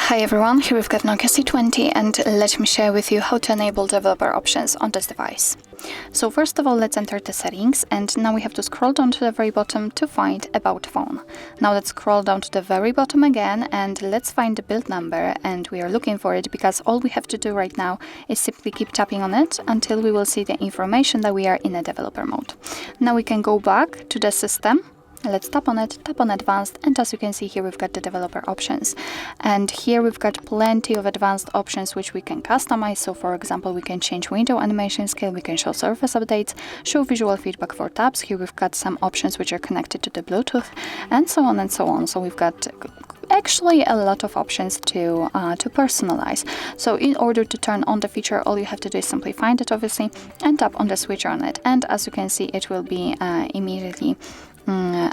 Hi everyone, here we've got NOKIA C20 and let me share with you how to enable developer options on this device. So first of all, let's enter the settings, and now we have to scroll down to the very bottom to find About Phone. Now let's scroll down to the very bottom again and let's find the build number, and we are looking for it because all we have to do right now is simply keep tapping on it until we will see the information that we are in a developer mode. Now we can go back to the system. Let's tap on it, tap on advanced, and as you can see here we've got the developer options, and here we've got plenty of advanced options which we can customize. So for example, we can change window animation scale, we can show surface updates, show visual feedback for tabs. Here we've got some options which are connected to the Bluetooth, and so on and so on. So we've got actually a lot of options to personalize. So in order to turn on the feature, all you have to do is simply find it obviously and tap on the switch on it, and as you can see it will be immediately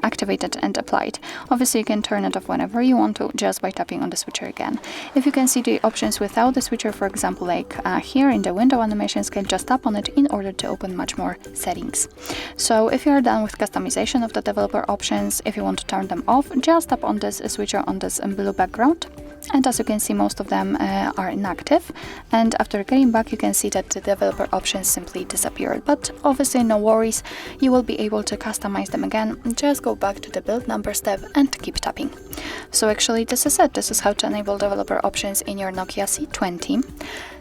activated and applied. Obviously you can turn it off whenever you want to just by tapping on the switcher again. If you can see the options without the switcher, for example like here in the window animation scale, just tap on it in order to open much more settings. So if you are done with customization of the developer options, if you want to turn them off, just tap on this switcher on this blue background. And as you can see, most of them are inactive, and after getting back you can see that the developer options simply disappeared. But obviously no worries, you will be able to customize them again. Just go back to the build number step and keep tapping. So actually this is it. This is how to enable developer options in your NOKIA C20.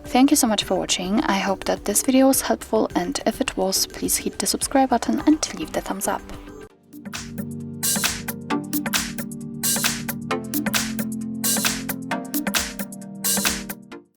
Thank you so much for watching. I hope that this video was helpful, and if it was, please hit the subscribe button and leave the thumbs up.